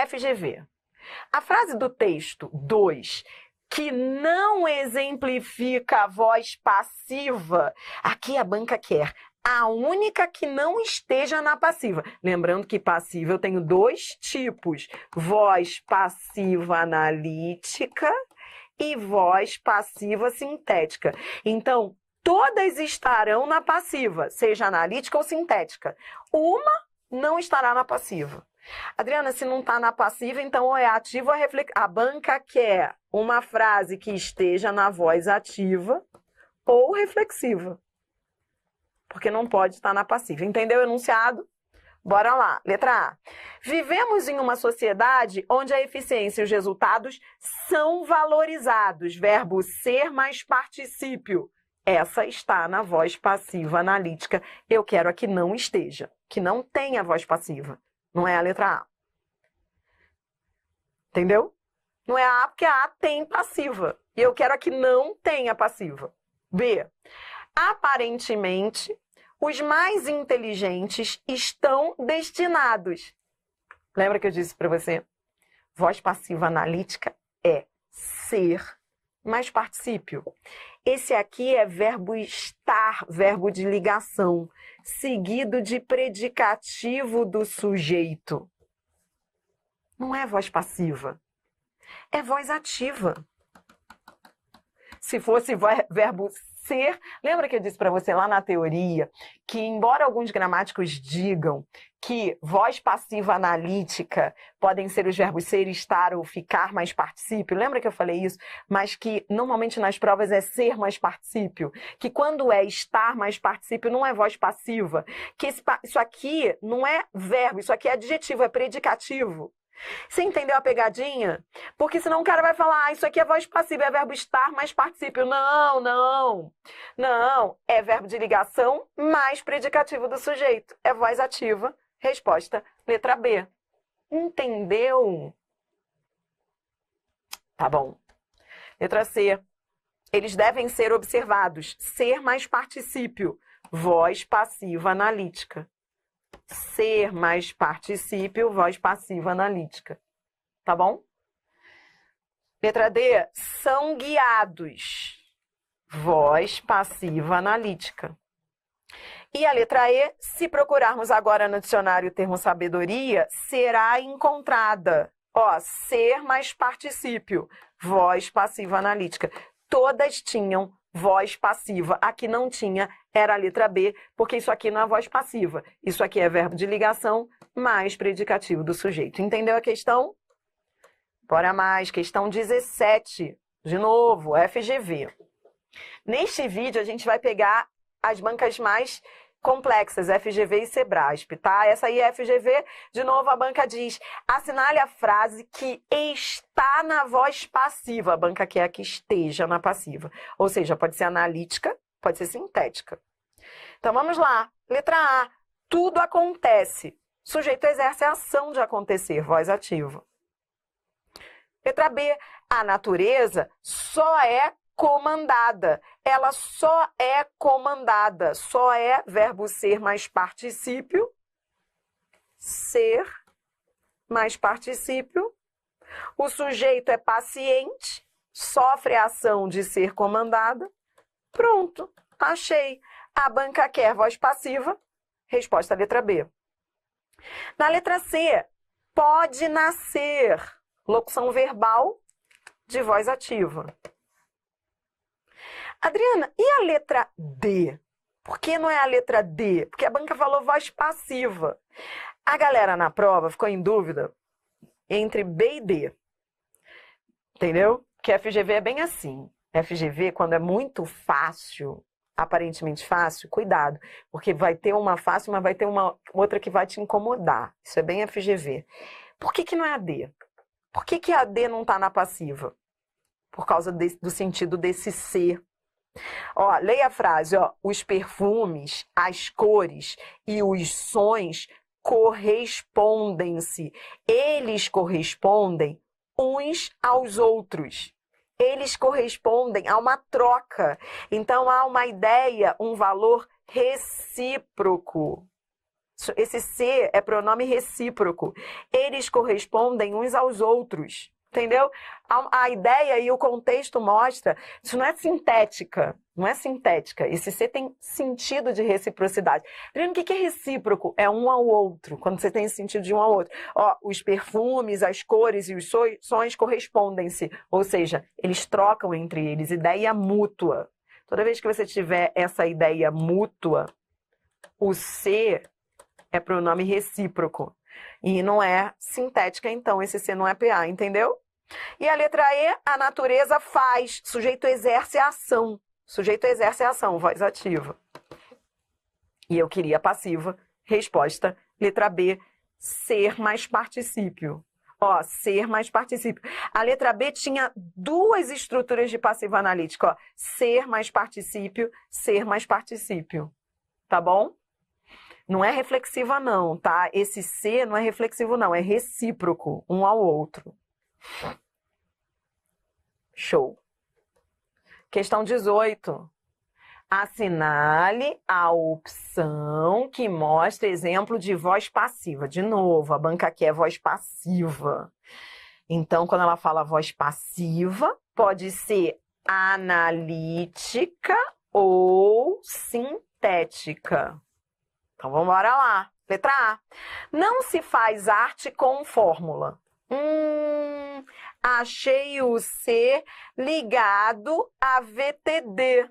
FGV. A frase do texto 2, que não exemplifica a voz passiva, aqui a banca quer a única que não esteja na passiva. Lembrando que passiva eu tenho 2 tipos, voz passiva analítica e voz passiva sintética. Então, todas estarão na passiva, seja analítica ou sintética. Uma não estará na passiva. Adriana, se não está na passiva, então ou é ativa ou é reflexiva. A banca quer uma frase que esteja na voz ativa ou reflexiva. Porque não pode estar na passiva. Entendeu o enunciado? Bora lá. Letra A. Vivemos em uma sociedade onde a eficiência e os resultados são valorizados. Verbo ser mais particípio. Essa está na voz passiva analítica. Eu quero a que não esteja, que não tenha voz passiva. Não é a letra A. Entendeu? Não é a A porque a A tem passiva. E eu quero a que não tenha passiva. B. Aparentemente, os mais inteligentes estão destinados. Lembra que eu disse para você? Voz passiva analítica é ser mais particípio. Esse aqui é verbo estar, verbo de ligação, seguido de predicativo do sujeito. Não é voz passiva, é voz ativa. Se fosse verbo ser, lembra que eu disse para você lá na teoria que, embora alguns gramáticos digam que voz passiva analítica podem ser os verbos ser, estar ou ficar mais particípio, lembra que eu falei isso? Mas que normalmente nas provas é ser mais particípio, que quando é estar mais particípio não é voz passiva, que isso aqui não é verbo, isso aqui é adjetivo, é predicativo. Você entendeu a pegadinha? Porque senão o cara vai falar, isso aqui é voz passiva, é verbo estar mais particípio. Não. É verbo de ligação mais predicativo do sujeito. É voz ativa. Resposta, letra B. Entendeu? Tá bom. Letra C. Eles devem ser observados. Ser mais particípio. Voz passiva analítica. Ser mais particípio, voz passiva analítica. Tá bom? Letra D. São guiados. Voz passiva analítica. E a letra E, se procurarmos agora no dicionário o termo sabedoria, será encontrada. Ó, ser mais particípio, voz passiva analítica. Todas tinham voz passiva. A que não tinha era a letra B, porque isso aqui não é voz passiva. Isso aqui é verbo de ligação mais predicativo do sujeito. Entendeu a questão? Bora mais. Questão 17. De novo, FGV. Neste vídeo, a gente vai pegar as bancas mais complexas, FGV e Sebrasp, tá? Essa aí é FGV. De novo, a banca diz, assinale a frase que está na voz passiva. A banca quer que esteja na passiva. Ou seja, pode ser analítica, pode ser sintética. Então, vamos lá. Letra A. Tudo acontece. Sujeito exerce a ação de acontecer, voz ativa. Letra B. A natureza só é comandada. Ela só é comandada. Só é verbo ser mais particípio. Ser mais particípio. O sujeito é paciente, sofre a ação de ser comandada. Pronto, achei. A banca quer voz passiva. Resposta letra B. Na letra C, pode nascer. Locução verbal de voz ativa. Adriana, e a letra D? Por que não é a letra D? Porque a banca falou voz passiva. A galera na prova ficou em dúvida entre B e D. Entendeu? Que FGV é bem assim. FGV, quando é muito fácil, aparentemente fácil, cuidado. Porque vai ter uma fácil, mas vai ter uma outra que vai te incomodar. Isso é bem FGV. Por que não é a D? Por que a D não está na passiva? Por causa do sentido desse ser. Ó, leia a frase, ó. Os perfumes, as cores e os sons correspondem-se. Eles correspondem uns aos outros. Eles correspondem a uma troca. Então, há uma ideia, um valor recíproco. Esse ser é pronome recíproco. Eles correspondem uns aos outros. Entendeu? A ideia e o contexto mostra, isso não é sintética, não é sintética. Esse ser tem sentido de reciprocidade. Adriano, o que é recíproco? É um ao outro, quando você tem esse sentido de um ao outro. Ó, os perfumes, as cores e os sons correspondem-se, ou seja, eles trocam entre eles, ideia mútua. Toda vez que você tiver essa ideia mútua, o ser é pronome recíproco. E não é sintética, então, esse ser não é PA, entendeu? E a letra E, a natureza faz, sujeito exerce a ação. Sujeito exerce a ação, voz ativa. E eu queria passiva, resposta, letra B, ser mais particípio. Ó, ser mais particípio. A letra B tinha duas estruturas de passiva analítica, ó. Ser mais particípio, ser mais particípio. Tá bom? Não é reflexiva não, tá? Esse ser não é reflexivo não, é recíproco, um ao outro. Show. Questão 18. Assinale a opção que mostra exemplo de voz passiva. De novo, a banca aqui é voz passiva. Então, quando ela fala voz passiva, pode ser analítica ou sintética. Então, vamos lá. Letra A. Não se faz arte com fórmula. Achei o C ligado a VTD.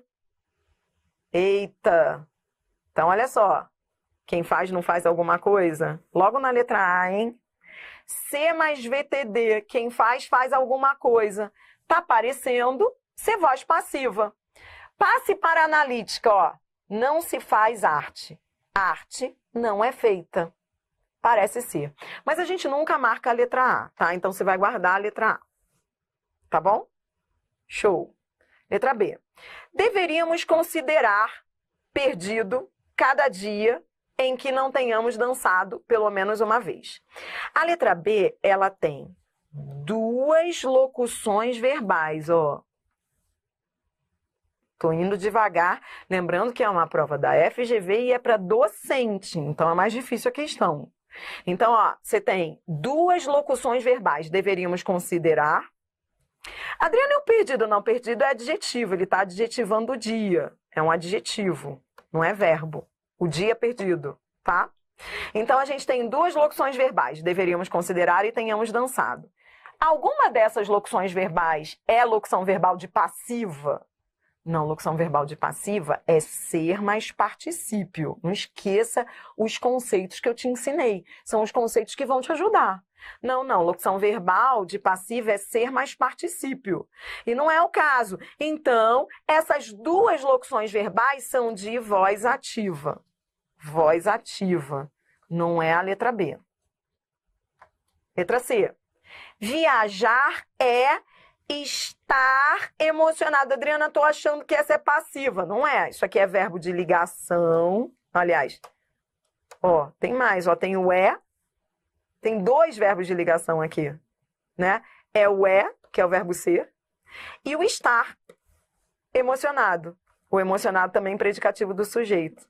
Eita! Então, olha só. Quem faz não faz alguma coisa? Logo na letra A, hein? C mais VTD. Quem faz, faz alguma coisa. Tá aparecendo C voz passiva. Passe para a analítica, ó. Não se faz arte. Arte não é feita. Parece ser. Mas a gente nunca marca a letra A, tá? Então, você vai guardar a letra A. Tá bom? Show. Letra B. Deveríamos considerar perdido cada dia em que não tenhamos dançado pelo menos uma vez. A letra B, ela tem duas locuções verbais, ó. Tô indo devagar, lembrando que é uma prova da FGV e é para docente, então é mais difícil a questão. Então, ó, você tem duas locuções verbais, deveríamos considerar. Adriano, e o perdido? Não, perdido é adjetivo, ele está adjetivando o dia. É um adjetivo, não é verbo. O dia perdido, tá? Então, a gente tem duas locuções verbais, deveríamos considerar e tenhamos dançado. Alguma dessas locuções verbais é locução verbal de passiva? Não, locução verbal de passiva é ser mais particípio. Não esqueça os conceitos que eu te ensinei. São os conceitos que vão te ajudar. Não, locução verbal de passiva é ser mais particípio. E não é o caso. Então, essas duas locuções verbais são de voz ativa. Voz ativa. Não é a letra B. Letra C. Viajar é estar emocionado. Adriana, tô achando que essa é passiva. Não é. Isso aqui é verbo de ligação. Aliás, ó, tem mais. Ó, tem o é. Tem dois verbos de ligação aqui, né? É o é, que é o verbo ser, e o estar emocionado. O emocionado também é predicativo do sujeito.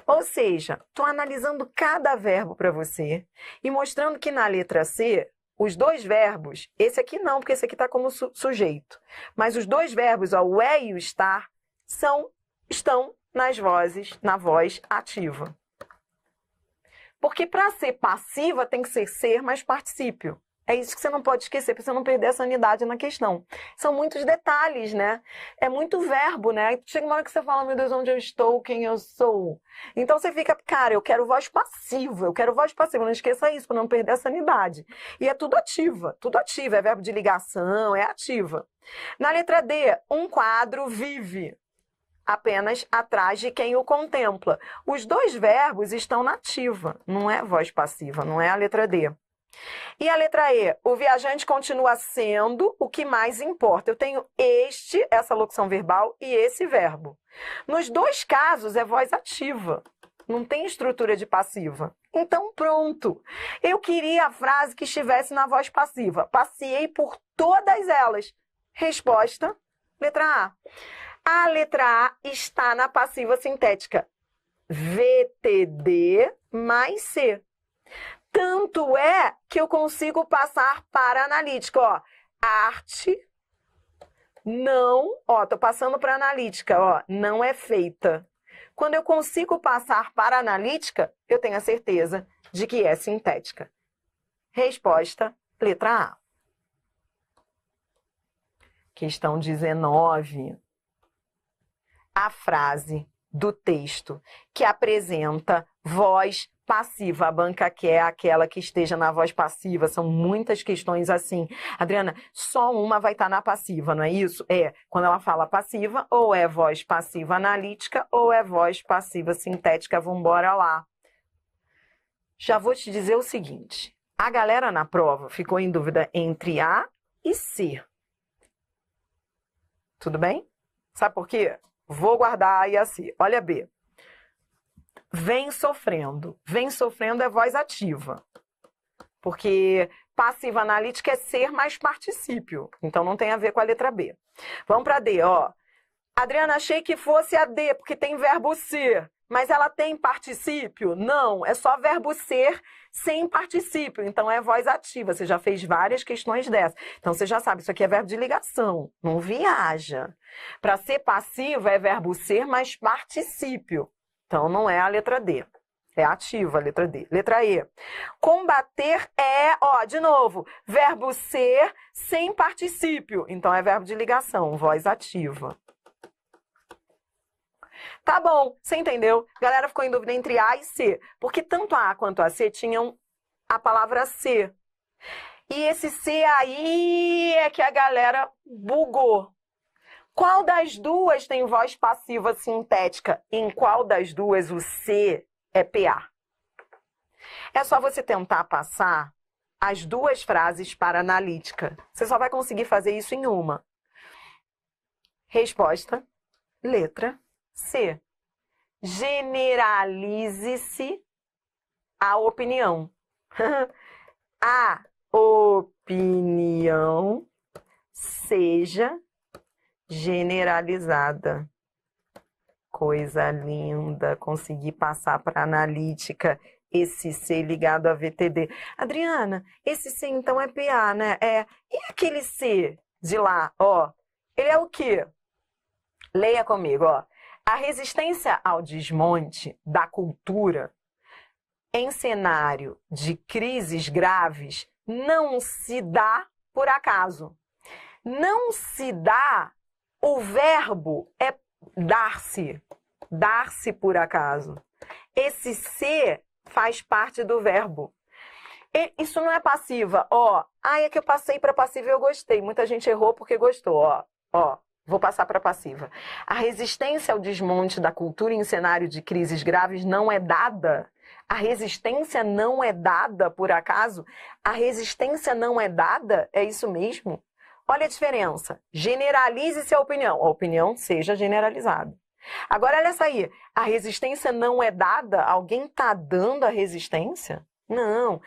Ou seja, tô analisando cada verbo para você e mostrando que na letra C, os dois verbos, esse aqui não, porque esse aqui está como sujeito. Mas os dois verbos, ó, o é e o estar, estão na voz ativa. Porque para ser passiva tem que ser mais particípio. É isso que você não pode esquecer, para você não perder a sanidade na questão. São muitos detalhes, né? É muito verbo, né? Chega uma hora que você fala, meu Deus, onde eu estou, quem eu sou. Então você fica, cara, eu quero voz passiva, não esqueça isso, para não perder a sanidade. E é tudo ativa, é verbo de ligação, é ativa. Na letra D, um quadro vive apenas atrás de quem o contempla. Os dois verbos estão na ativa, não é voz passiva, não é a letra D. E a letra E, o viajante continua sendo o que mais importa. Eu tenho essa locução verbal e esse verbo. Nos dois casos é voz ativa, não tem estrutura de passiva. Então pronto, eu queria a frase que estivesse na voz passiva. Passei por todas elas. Resposta, letra A. A letra A está na passiva sintética. VTD mais C. Tanto é que eu consigo passar para a analítica, ó. Arte não, ó, tô passando para a analítica, ó, não é feita. Quando eu consigo passar para a analítica, eu tenho a certeza de que é sintética. Resposta, letra A. Questão 19. A frase do texto que apresenta voz passiva. A banca quer aquela que esteja na voz passiva. São muitas questões assim. Adriana, só uma vai estar na passiva, não é isso? É, quando ela fala passiva, ou é voz passiva analítica, ou é voz passiva sintética. Vambora lá. Já vou te dizer o seguinte. A galera na prova ficou em dúvida entre A e C. Tudo bem? Sabe por quê? Vou guardar A e a C. Olha B. Vem sofrendo. Vem sofrendo é voz ativa. Porque passiva analítica é ser mais particípio. Então não tem a ver com a letra B. Vamos para D, ó. Adriana, achei que fosse a D, porque tem verbo ser. Mas ela tem particípio? Não, é só verbo ser sem particípio. Então é voz ativa. Você já fez várias questões dessas. Então você já sabe, isso aqui é verbo de ligação. Não viaja. Para ser passiva é verbo ser mais particípio. Então não é a letra D. É ativa a letra D. Letra E. Combater é, ó, de novo, verbo ser sem particípio. Então é verbo de ligação, voz ativa. Tá bom, você entendeu? A galera ficou em dúvida entre A e C, porque tanto a A quanto a C tinham a palavra C. E esse C aí é que a galera bugou. Qual das duas tem voz passiva sintética? Em qual das duas o C é PA? É só você tentar passar as duas frases para a analítica. Você só vai conseguir fazer isso em uma. Resposta, letra C. Generalize-se a opinião. A opinião seja generalizada. Coisa linda, consegui passar para a analítica esse C ligado a VTD. Adriana, esse C então é PA, né? É. E aquele C de lá, ó, ele é o quê? Leia comigo, ó. A resistência ao desmonte da cultura em cenário de crises graves não se dá por acaso. Não se dá, o verbo é dar-se. Dar-se por acaso. Esse ser faz parte do verbo. Isso não é passiva, ó. Ah, é que eu passei para passiva e eu gostei. Muita gente errou porque gostou, ó. Ó. Vou passar para passiva. A resistência ao desmonte da cultura em cenário de crises graves não é dada. A resistência não é dada, por acaso? A resistência não é dada? É isso mesmo? Olha a diferença. Generalize-se a opinião seja generalizada. Agora, olha essa aí. A resistência não é dada? Alguém está dando a resistência? Não.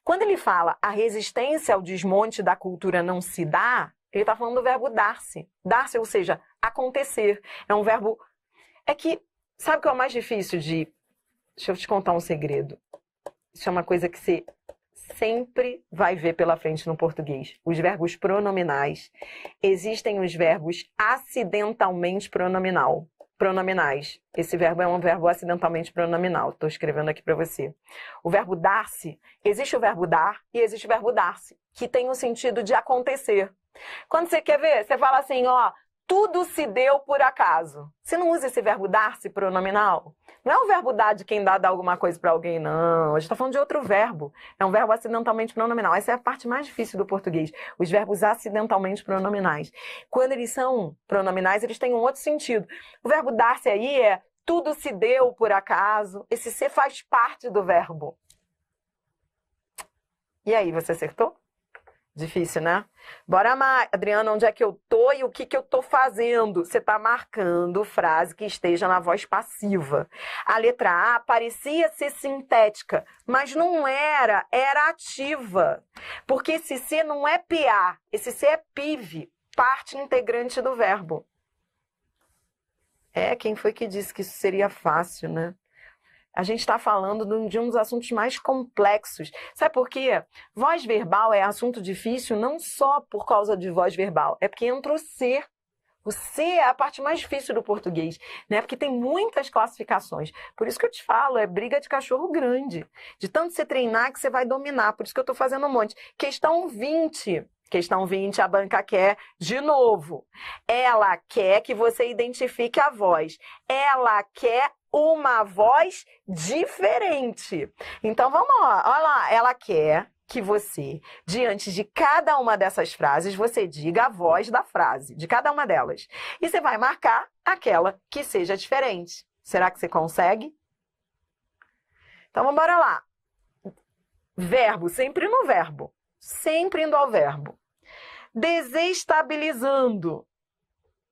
Quando ele fala a resistência ao desmonte da cultura não se dá, ele está falando do verbo dar-se. Dar-se, ou seja, acontecer. É um verbo... É que, sabe o que é o mais difícil de... Deixa eu te contar um segredo. Isso é uma coisa que você sempre vai ver pela frente no português. Os verbos pronominais. Existem os verbos acidentalmente pronominais. Esse verbo é um verbo acidentalmente pronominal. Estou escrevendo aqui para você. O verbo dar-se, existe o verbo dar e existe o verbo dar-se, que tem o sentido de acontecer. Quando você quer ver, você fala assim, ó, tudo se deu por acaso. Você não usa esse verbo dar-se pronominal? Não é o verbo dar de quem dá alguma coisa para alguém, não. A gente está falando de outro verbo. É um verbo acidentalmente pronominal. Essa é a parte mais difícil do português. Os verbos acidentalmente pronominais. Quando eles são pronominais, eles têm um outro sentido. O verbo dar-se aí é tudo se deu por acaso. Esse se faz parte do verbo. E aí, você acertou? Difícil, né? Bora mais. Adriana, onde é que eu tô e o que eu tô fazendo? Você tá marcando frase que esteja na voz passiva. A letra A parecia ser sintética, mas não era, era ativa. Porque esse C não é PA, esse C é PIV, parte integrante do verbo. É, quem foi que disse que isso seria fácil, né? A gente está falando de um dos assuntos mais complexos. Sabe por quê? Voz verbal é assunto difícil não só por causa de voz verbal, é porque entra o ser. O ser é a parte mais difícil do português, né? Porque tem muitas classificações. Por isso que eu te falo, é briga de cachorro grande. De tanto você treinar que você vai dominar. Por isso que eu estou fazendo um monte. Questão 20. Questão 20, a banca quer, de novo, ela quer que você identifique a voz. Ela quer uma voz diferente. Então, vamos lá. Olha lá, ela quer que você, diante de cada uma dessas frases, você diga a voz da frase, de cada uma delas. E você vai marcar aquela que seja diferente. Será que você consegue? Então, vamos embora lá. Verbo, sempre no verbo. Sempre indo ao verbo. Desestabilizando.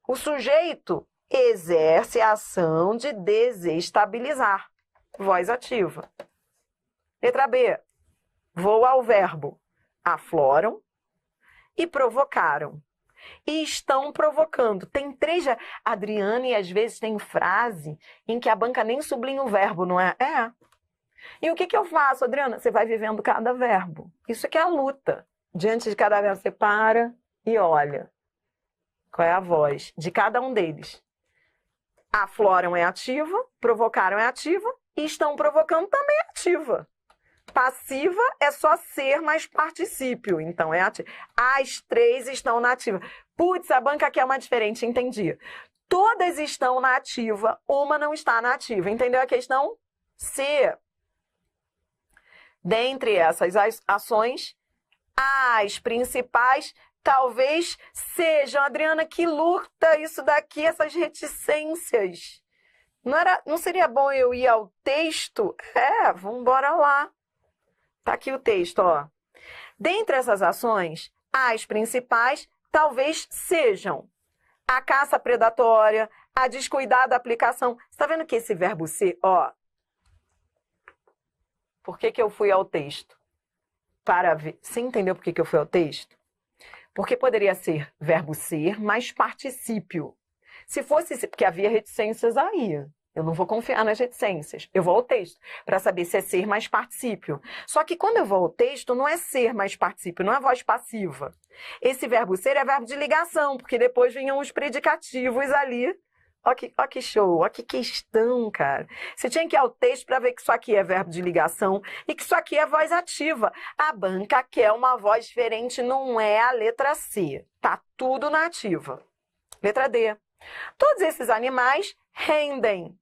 O sujeito exerce a ação de desestabilizar. Voz ativa. Letra B. Vou ao verbo. Afloram e provocaram. E estão provocando. Tem três... Adriane, às vezes, tem frase em que a banca nem sublinha o verbo, não é? É. E o que eu faço, Adriana? Você vai vivendo cada verbo. Isso aqui é a luta. Diante de cada verbo, você para e olha. Qual é a voz de cada um deles? Afloram é ativa, provocaram é ativa e estão provocando também é ativa. Passiva é só ser mais particípio, então é ativa. As três estão na ativa. Putz, a banca aqui é uma diferente, entendi. Todas estão na ativa, uma não está na ativa. Entendeu a questão? Se, dentre essas ações, as principais talvez sejam, Adriana, que luta isso daqui, essas reticências. Não seria bom eu ir ao texto? Vamos embora lá. Tá aqui o texto, ó. Dentre essas ações, as principais talvez sejam a caça predatória, a descuidada aplicação. Você tá vendo que esse verbo ser, ó. Por que eu fui ao texto? Para ver. Você entendeu por que eu fui ao texto? Porque poderia ser verbo ser mais particípio. Se fosse, porque havia reticências aí. Eu não vou confiar nas reticências. Eu vou ao texto para saber se é ser mais particípio. Só que quando eu vou ao texto, não é ser mais particípio, não é voz passiva. Esse verbo ser é verbo de ligação, porque depois vinham os predicativos ali. Ó que show, ó que questão, cara. Você tinha que ir ao texto para ver que isso aqui é verbo de ligação e que isso aqui é voz ativa. A banca quer uma voz diferente, não é a letra C. Tá tudo na ativa. Letra D. Todos esses animais rendem.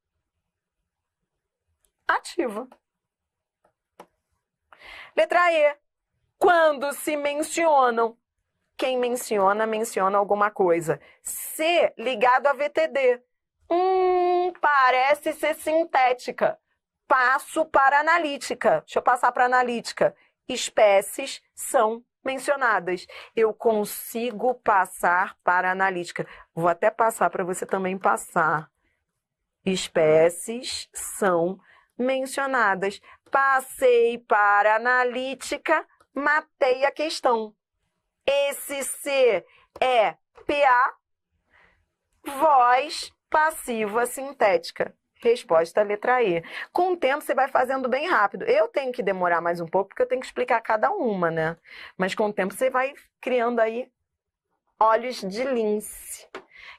Ativa. Letra E. Quando se mencionam. Quem menciona, menciona alguma coisa. C ligado a VTD. Parece ser sintética. Passo para analítica. Deixa eu passar para analítica. Espécies são mencionadas. Eu consigo passar para analítica. Vou até passar para você também passar. Espécies são mencionadas. Passei para analítica, matei a questão. Esse C é PA, voz passiva sintética. Resposta letra E. Com o tempo você vai fazendo bem rápido. Eu tenho que demorar mais um pouco porque eu tenho que explicar cada uma, né? Mas com o tempo você vai criando aí olhos de lince.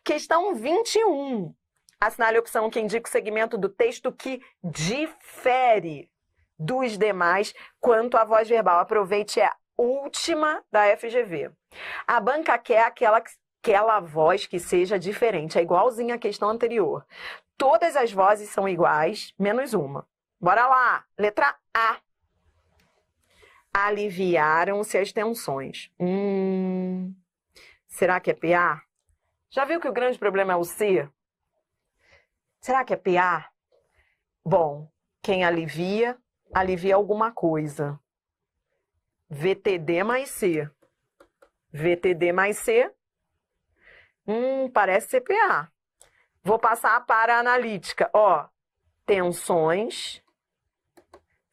Questão 21. Assinale a opção que indica o segmento do texto que difere dos demais quanto à voz verbal. Aproveite a última da FGV. A banca quer aquela voz que seja diferente. É igualzinha à questão anterior. Todas as vozes são iguais, menos uma. Bora lá. Letra A. Aliviaram-se as tensões. Será que é PA? Já viu que o grande problema é o C? Será que é PA? Bom, quem alivia, alivia alguma coisa. VTD mais C. VTD mais C. Parece ser PA. Vou passar para a analítica. Ó, tensões.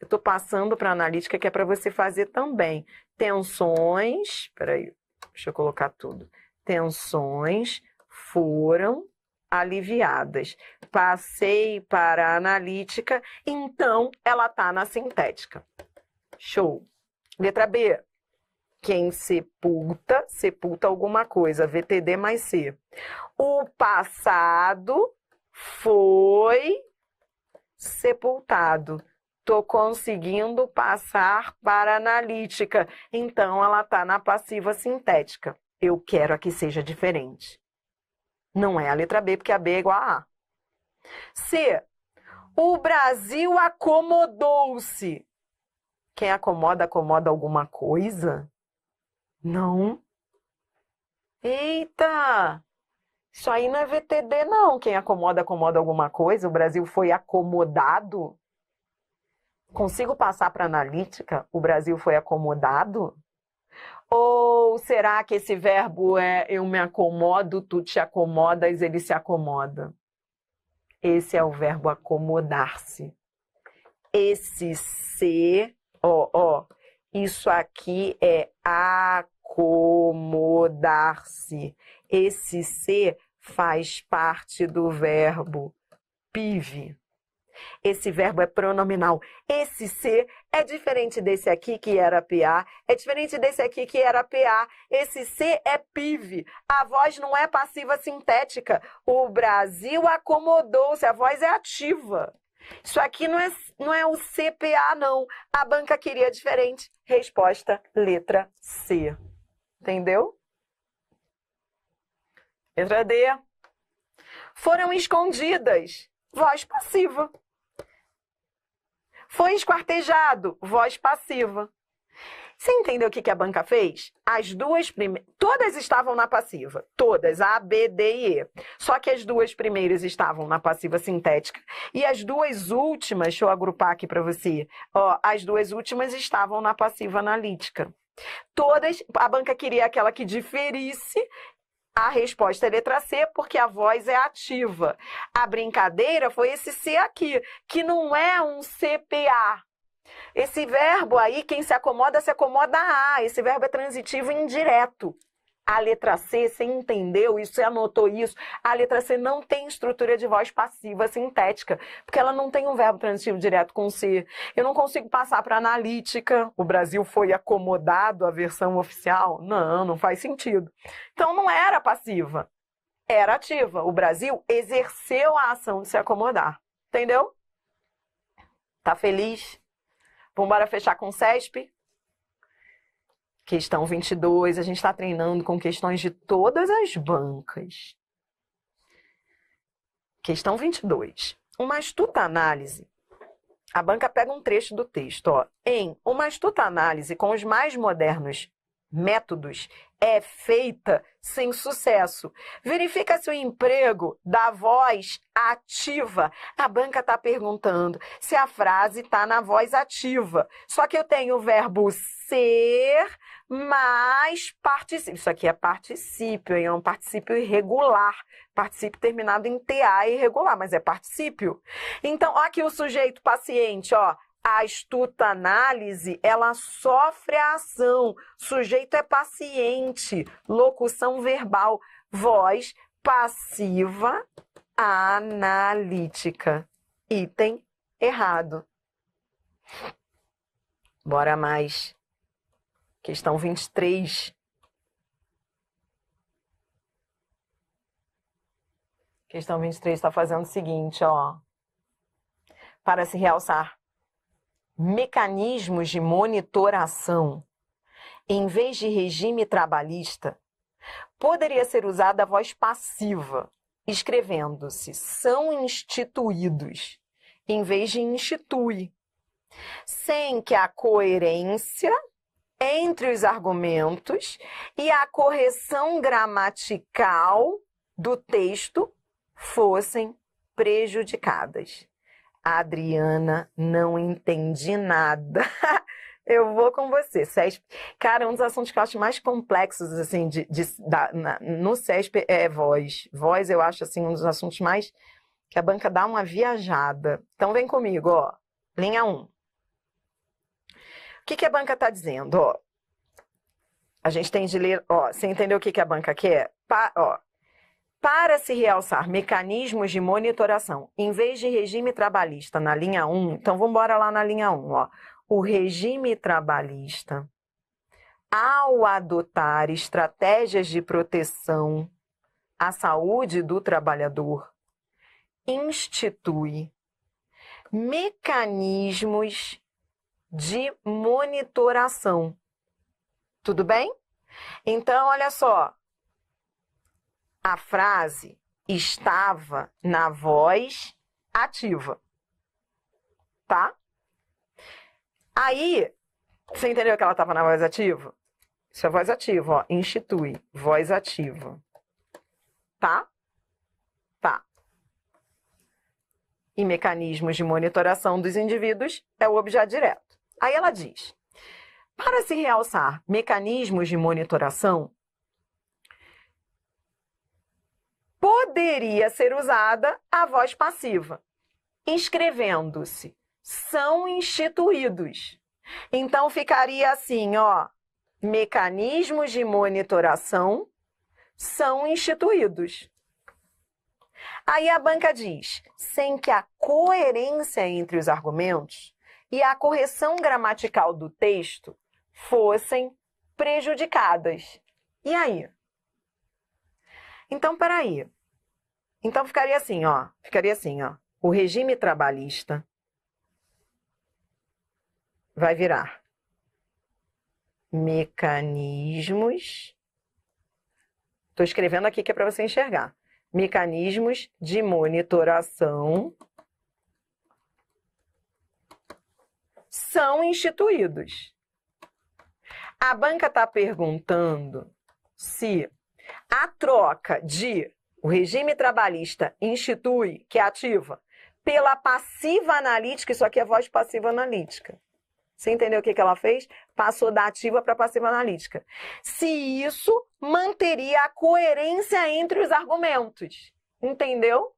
Eu estou passando para a analítica, que é para você fazer também. Tensões. Peraí, deixa eu colocar tudo. Tensões foram aliviadas. passei para a analítica, então ela está na sintética. Show. Letra B. Quem sepulta, sepulta alguma coisa. VTD mais C. O passado foi sepultado. Tô conseguindo passar para a analítica. Então, ela está na passiva sintética. Eu quero a que seja diferente. Não é a letra B, porque a B é igual a A. C. O Brasil acomodou-se. Quem acomoda, acomoda alguma coisa? Não. Eita! Isso aí não é VTD, não. Quem acomoda, acomoda alguma coisa. O Brasil foi acomodado. Consigo passar para a analítica? O Brasil foi acomodado? Ou será que esse verbo é eu me acomodo, tu te acomodas, ele se acomoda? Esse é o verbo acomodar-se. Esse se, isso aqui é acomodar-se. Esse se faz parte do verbo pive. Esse verbo é pronominal. Esse se é diferente desse aqui que era PA, é diferente desse aqui que era PA. Esse se é pive. A voz não é passiva sintética. O Brasil acomodou-se, a voz é ativa. Isso aqui não é o CPA, não. A banca queria diferente. Resposta, letra C. Entendeu? Letra D. Foram escondidas. Voz passiva. Foi esquartejado. Voz passiva. Você entendeu o que a banca fez? As duas primeiras... Todas estavam na passiva. Todas. A, B, D e E. Só que as duas primeiras estavam na passiva sintética. E as duas últimas... Deixa eu agrupar aqui para você. As duas últimas estavam na passiva analítica. Todas... A banca queria aquela que diferisse. A resposta é letra C, porque a voz é ativa. A brincadeira foi esse C aqui, que não é um CPA. Esse verbo aí, quem se acomoda a. Esse verbo é transitivo indireto. A letra C, você entendeu isso, você anotou isso? A letra C não tem estrutura de voz passiva sintética, porque ela não tem um verbo transitivo direto com C. Eu não consigo passar para analítica. O Brasil foi acomodado à versão oficial? Não faz sentido. Então não era passiva, era ativa. O Brasil exerceu a ação de se acomodar. Entendeu? Tá feliz? Vamos embora fechar com o CESP? Questão 22, a gente está treinando com questões de todas as bancas. Questão 22. Uma astuta análise. A banca pega um trecho do texto. Em uma astuta análise com os mais modernos métodos é feita sem sucesso. Verifica-se o emprego da voz ativa. A banca está perguntando se a frase está na voz ativa. Só que eu tenho o verbo ser mais particípio. Isso aqui é particípio, é um particípio irregular. Particípio terminado em TA é irregular, mas é particípio. Então, aqui o sujeito paciente, a astuta análise, ela sofre a ação. Sujeito é paciente. Locução verbal. Voz passiva analítica. Item errado. Bora mais. Questão 23. Questão 23 está fazendo o seguinte, para se realçar mecanismos de monitoração, em vez de regime trabalhista, poderia ser usada a voz passiva, escrevendo-se são instituídos, em vez de institui, sem que a coerência entre os argumentos e a correção gramatical do texto fossem prejudicadas. Adriana, não entendi nada. Eu vou com você. CESP. Cara, um dos assuntos que eu acho mais complexos assim, no CESP é voz. Voz eu acho assim, um dos assuntos mais que a banca dá uma viajada. Então vem comigo, linha 1. O que a banca está dizendo? A gente tem de ler, você entendeu o que a banca quer? Para se realçar mecanismos de monitoração, em vez de regime trabalhista na linha 1, então vamos embora lá na linha 1, ó. O regime trabalhista, ao adotar estratégias de proteção à saúde do trabalhador, institui mecanismos de monitoração. Tudo bem? Então, olha só. A frase estava na voz ativa. Tá? Aí, você entendeu que ela estava na voz ativa? Isso é voz ativa, ó. Institui. Voz ativa. Tá? Tá. E mecanismos de monitoração dos indivíduos é o objeto direto. Aí ela diz: para se realçar mecanismos de monitoração, poderia ser usada a voz passiva, escrevendo-se são instituídos. Então ficaria assim, ó, mecanismos de monitoração são instituídos. Aí a banca diz, sem que a coerência entre os argumentos e a correção gramatical do texto fossem prejudicadas. E aí? Então, peraí. Então, ficaria assim, ó. O regime trabalhista vai virar mecanismos. Estou escrevendo aqui que é para você enxergar. Mecanismos de monitoração são instituídos. A banca está perguntando se a troca de o regime trabalhista institui, que é ativa, pela passiva analítica, isso aqui é voz passiva analítica. Você entendeu o que ela fez? Passou da ativa para a passiva analítica. Se isso manteria a coerência entre os argumentos. Entendeu?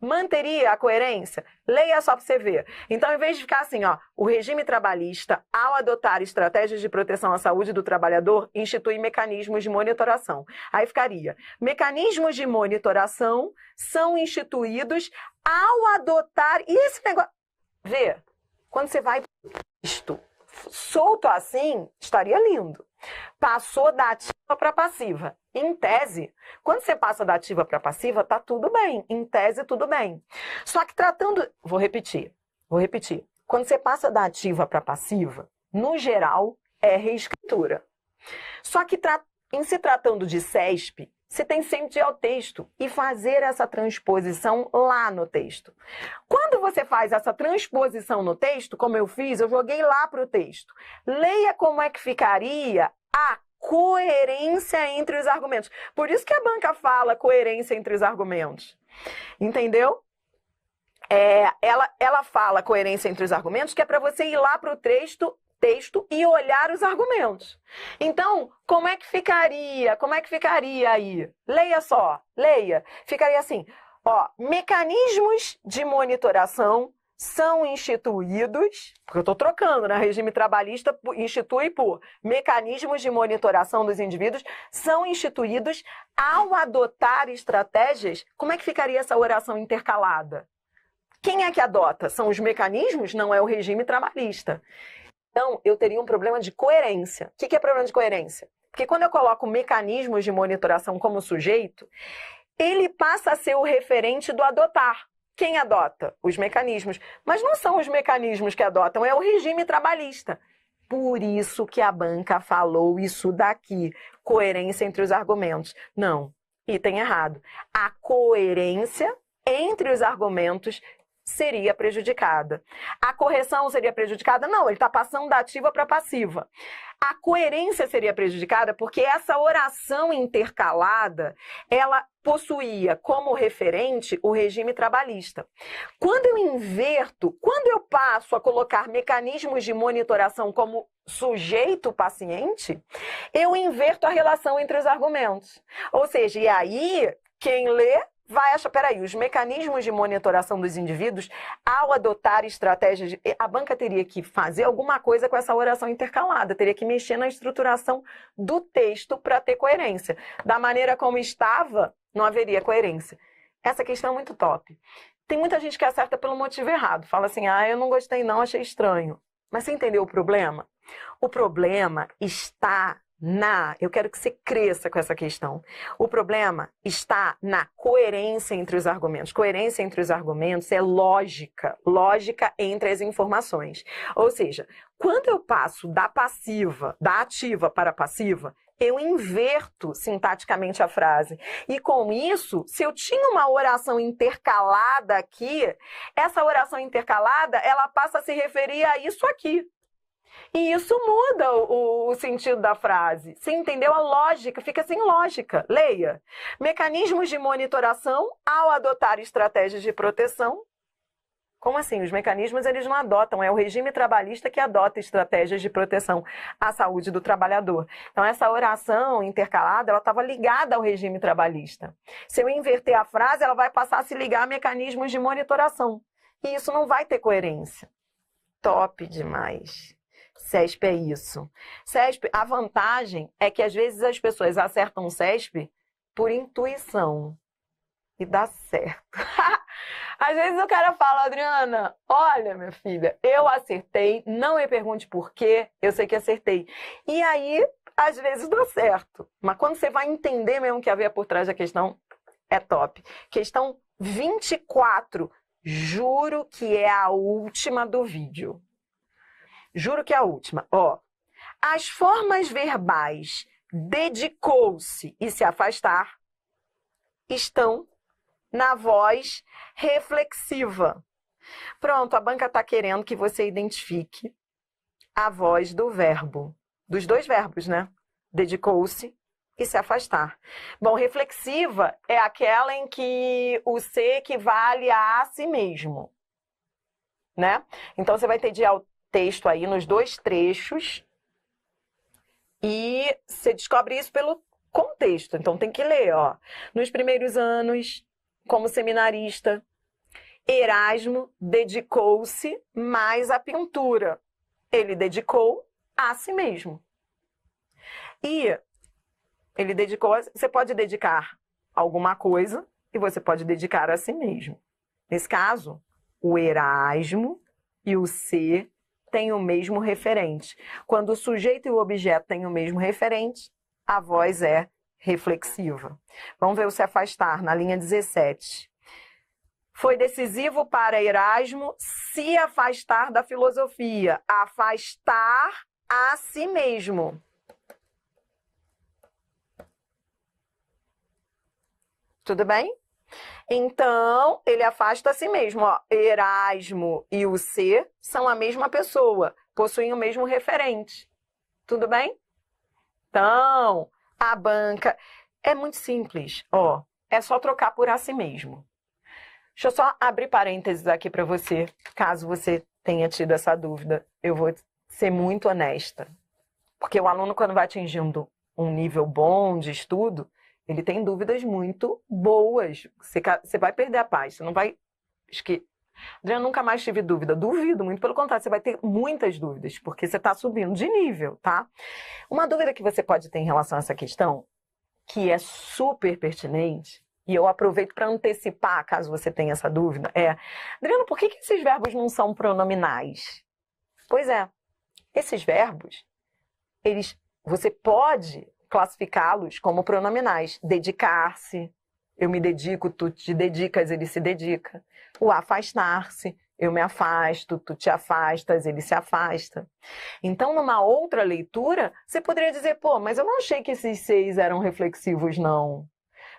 Manteria a coerência? Leia só para você ver. Então, em vez de ficar assim, ó, o regime trabalhista, ao adotar estratégias de proteção à saúde do trabalhador, institui mecanismos de monitoração. Aí ficaria, mecanismos de monitoração são instituídos ao adotar... E esse negócio... Vê, quando você vai isto solto assim, estaria lindo. Passou da ativa para passiva. Em tese, quando você passa da ativa para passiva, tá tudo bem. Em tese, tudo bem. Só que tratando... Vou repetir. Quando você passa da ativa para passiva, no geral, é reescritura. Só que em se tratando de CESP, você tem sempre de ir ao texto e fazer essa transposição lá no texto. Quando você faz essa transposição no texto, como eu fiz, eu joguei lá para o texto. Leia como é que ficaria a coerência entre os argumentos. Por isso que a banca fala coerência entre os argumentos. Entendeu? Ela fala coerência entre os argumentos, que é para você ir lá para o texto e olhar os argumentos. Então, como é que ficaria? Como é que ficaria aí? Leia só, leia. Ficaria assim, ó, mecanismos de monitoração são instituídos, porque eu estou trocando, né? Regime trabalhista institui por mecanismos de monitoração dos indivíduos são instituídos ao adotar estratégias. Como é que ficaria essa oração intercalada? Quem é que adota? São os mecanismos? Não é o regime trabalhista. Então, eu teria um problema de coerência. O que é problema de coerência? Porque quando eu coloco mecanismos de monitoração como sujeito, ele passa a ser o referente do adotar. Quem adota? Os mecanismos. Mas não são os mecanismos que adotam, é o regime trabalhista. Por isso que a banca falou isso daqui. Coerência entre os argumentos. Não, item errado. A coerência entre os argumentos seria prejudicada. A correção seria prejudicada? Não, ele está passando da ativa para a passiva. A coerência seria prejudicada porque essa oração intercalada, ela possuía como referente o regime trabalhista. Quando eu inverto, quando eu passo a colocar mecanismos de monitoração como sujeito paciente, eu inverto a relação entre os argumentos. Ou seja, e aí, quem lê vai achar, peraí, os mecanismos de monitoração dos indivíduos, ao adotar estratégias, a banca teria que fazer alguma coisa com essa oração intercalada, teria que mexer na estruturação do texto para ter coerência. Da maneira como estava, não haveria coerência. Essa questão é muito top. Tem muita gente que acerta pelo motivo errado. Fala assim, eu não gostei não, achei estranho. Mas você entendeu o problema? O problema está eu quero que você cresça com essa questão. O problema está na coerência entre os argumentos. Coerência entre os argumentos é lógica entre as informações. Ou seja, quando eu passo da ativa para a passiva, eu inverto sintaticamente a frase. E com isso, se eu tinha uma oração intercalada aqui, essa oração intercalada, ela passa a se referir a isso aqui. E isso muda o sentido da frase. Você entendeu a lógica? Fica sem lógica. Leia. Mecanismos de monitoração ao adotar estratégias de proteção. Como assim? Os mecanismos eles não adotam, é o regime trabalhista que adota estratégias de proteção à saúde do trabalhador. Então, essa oração intercalada, ela estava ligada ao regime trabalhista. Se eu inverter a frase, ela vai passar a se ligar a mecanismos de monitoração. E isso não vai ter coerência. Top demais. CESP é isso. CESP, a vantagem é que às vezes as pessoas acertam o CESP por intuição. E dá certo. Às vezes o cara fala, Adriana, olha, minha filha, eu acertei, não me pergunte por quê, eu sei que acertei. E aí, às vezes dá certo. Mas quando você vai entender mesmo o que havia por trás da questão, é top. Questão 24. Juro que é a última do vídeo. Juro que é a última. As formas verbais dedicou-se e se afastar estão na voz reflexiva. Pronto, a banca está querendo que você identifique a voz do verbo. Dos dois verbos, né? Dedicou-se e se afastar. Bom, reflexiva é aquela em que o se equivale a si mesmo. Né? Então, você vai ter texto aí nos dois trechos e você descobre isso pelo contexto. Então, tem que ler, Nos primeiros anos, como seminarista, Erasmo dedicou-se mais à pintura. Ele dedicou a si mesmo. E ele dedicou, você pode dedicar alguma coisa e você pode dedicar a si mesmo. Nesse caso, o Erasmo e o se têm o mesmo referente. Quando o sujeito e o objeto têm o mesmo referente, a voz é reflexiva. Vamos ver o se afastar na linha 17. Foi decisivo para Erasmo se afastar da filosofia, afastar a si mesmo. Tudo bem? Então, ele afasta a si mesmo. Erasmo e o se são a mesma pessoa, possuem o mesmo referente. Tudo bem? Então, a banca é muito simples. É só trocar por a si mesmo. Deixa eu só abrir parênteses aqui para você, caso você tenha tido essa dúvida. Eu vou ser muito honesta. Porque o aluno, quando vai atingindo um nível bom de estudo, ele tem dúvidas muito boas. Você vai perder a paz. Você não vai... Adriana, nunca mais tive dúvida. Duvido, muito pelo contrário. Você vai ter muitas dúvidas, porque você está subindo de nível, tá? Uma dúvida que você pode ter em relação a essa questão, que é super pertinente, e eu aproveito para antecipar, caso você tenha essa dúvida, Adriana, por que esses verbos não são pronominais? Pois é, esses verbos, você pode classificá-los como pronominais. Dedicar-se, eu me dedico, tu te dedicas, ele se dedica. O afastar-se, eu me afasto, tu te afastas, ele se afasta. Então, numa outra leitura, você poderia dizer, mas eu não achei que esses seis eram reflexivos, não.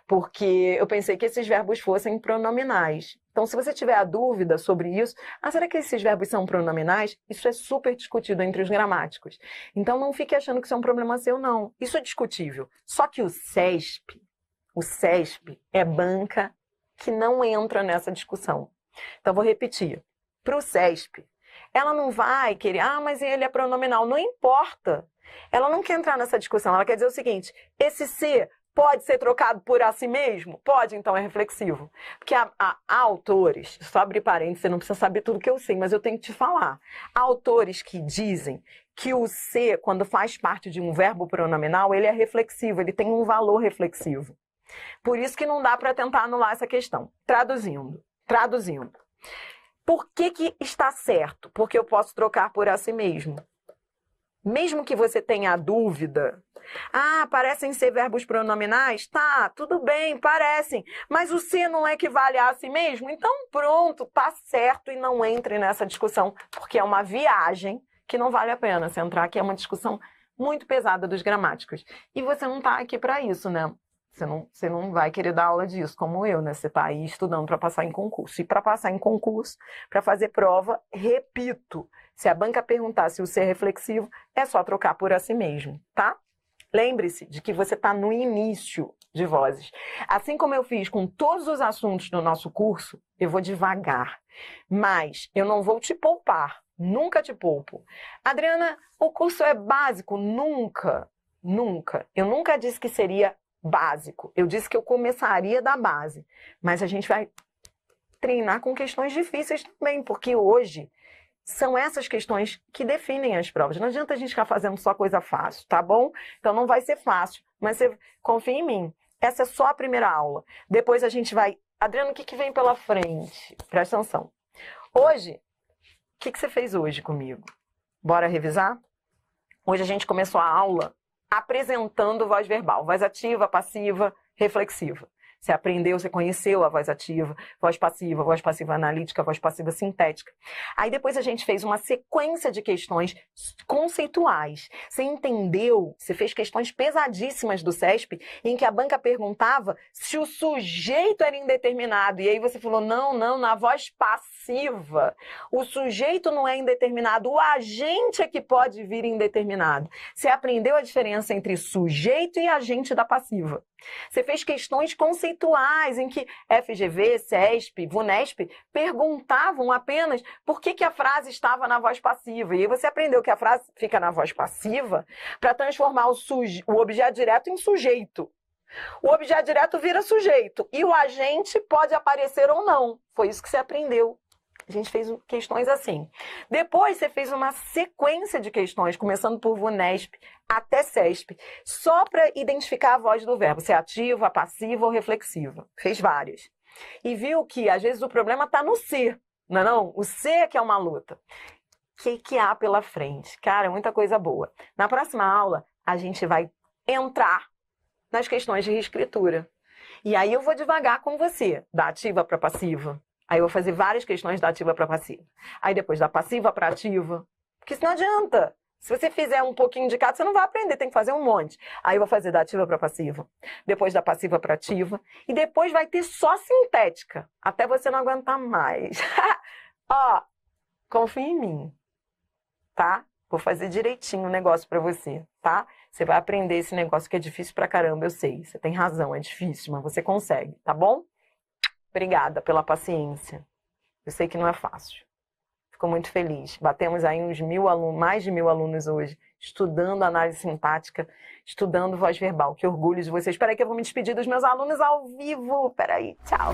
Porque eu pensei que esses verbos fossem pronominais. Então, se você tiver a dúvida sobre isso, será que esses verbos são pronominais? Isso é super discutido entre os gramáticos. Então, não fique achando que isso é um problema seu, não. Isso é discutível. Só que o CESP é banca que não entra nessa discussão. Então, vou repetir. Para o CESP, ela não vai querer, mas ele é pronominal. Não importa. Ela não quer entrar nessa discussão. Ela quer dizer o seguinte, esse se pode ser trocado por a si mesmo? Pode, então é reflexivo. Porque há autores, só abrir parênteses, você não precisa saber tudo que eu sei, mas eu tenho que te falar. Há autores que dizem que o se, quando faz parte de um verbo pronominal, ele é reflexivo, ele tem um valor reflexivo. Por isso que não dá para tentar anular essa questão. Traduzindo. Por que está certo? Porque eu posso trocar por a si mesmo. Mesmo que você tenha dúvida, parecem ser verbos pronominais? Tá, tudo bem, parecem, mas o ser não equivale a si mesmo? Então pronto, tá certo e não entre nessa discussão, porque é uma viagem que não vale a pena você entrar aqui, é uma discussão muito pesada dos gramáticos. E você não tá aqui para isso, né? Você não vai querer dar aula disso, como eu, né? Você tá aí estudando para passar em concurso. E para passar em concurso, para fazer prova, repito, se a banca perguntar se o ser é reflexivo, é só trocar por a si mesmo, tá? Lembre-se de que você está no início de vozes. Assim como eu fiz com todos os assuntos do nosso curso, eu vou devagar. Mas eu não vou te poupar. Nunca te poupo. Adriana, o curso é básico? Nunca. Eu nunca disse que seria básico. Eu disse que eu começaria da base. Mas a gente vai treinar com questões difíceis também, porque hoje são essas questões que definem as provas. Não adianta a gente ficar fazendo só coisa fácil, tá bom? Então não vai ser fácil, mas você confia em mim. Essa é só a primeira aula. Depois a gente vai... Adriana, o que vem pela frente? Presta atenção. Hoje, o que você fez hoje comigo? Bora revisar? Hoje a gente começou a aula apresentando voz verbal, voz ativa, passiva, reflexiva. Você aprendeu, você conheceu a voz ativa, voz passiva analítica, voz passiva sintética. Aí depois a gente fez uma sequência de questões conceituais. Você entendeu? Você fez questões pesadíssimas do CESP, em que a banca perguntava se o sujeito era indeterminado. E aí você falou, não, na voz passiva. O sujeito não é indeterminado, o agente é que pode vir indeterminado. Você aprendeu a diferença entre sujeito e agente da passiva. Você fez questões conceituais em que FGV, CESP, VUNESP perguntavam apenas por que a frase estava na voz passiva. E aí você aprendeu que a frase fica na voz passiva para transformar o objeto direto em sujeito. O objeto direto vira sujeito e o agente pode aparecer ou não. Foi isso que você aprendeu. A gente fez questões assim. Depois você fez uma sequência de questões, começando por VUNESP até CESP, só para identificar a voz do verbo, se é ativa, passiva ou reflexiva. Fez várias. E viu que, às vezes, o problema está no ser, não é não? O ser é que é uma luta. O que há pela frente? Cara, muita coisa boa. Na próxima aula, a gente vai entrar nas questões de reescritura. E aí eu vou devagar com você, da ativa para passiva. Aí eu vou fazer várias questões da ativa para passiva. Aí depois da passiva para ativa. Porque isso não adianta. Se você fizer um pouquinho de cada, você não vai aprender, tem que fazer um monte. Aí eu vou fazer da ativa para passiva. Depois da passiva para ativa. E depois vai ter só sintética. Até você não aguentar mais. Ó, confia em mim. Tá? Vou fazer direitinho o negócio para você, tá? Você vai aprender esse negócio que é difícil pra caramba, eu sei. Você tem razão, é difícil, mas você consegue, tá bom? Obrigada pela paciência. Eu sei que não é fácil. Fico muito feliz. Batemos aí uns 1.000 alunos, mais de 1.000 alunos hoje, estudando análise sintática, estudando voz verbal. Que orgulho de vocês. Espera aí que eu vou me despedir dos meus alunos ao vivo. Espera aí, tchau.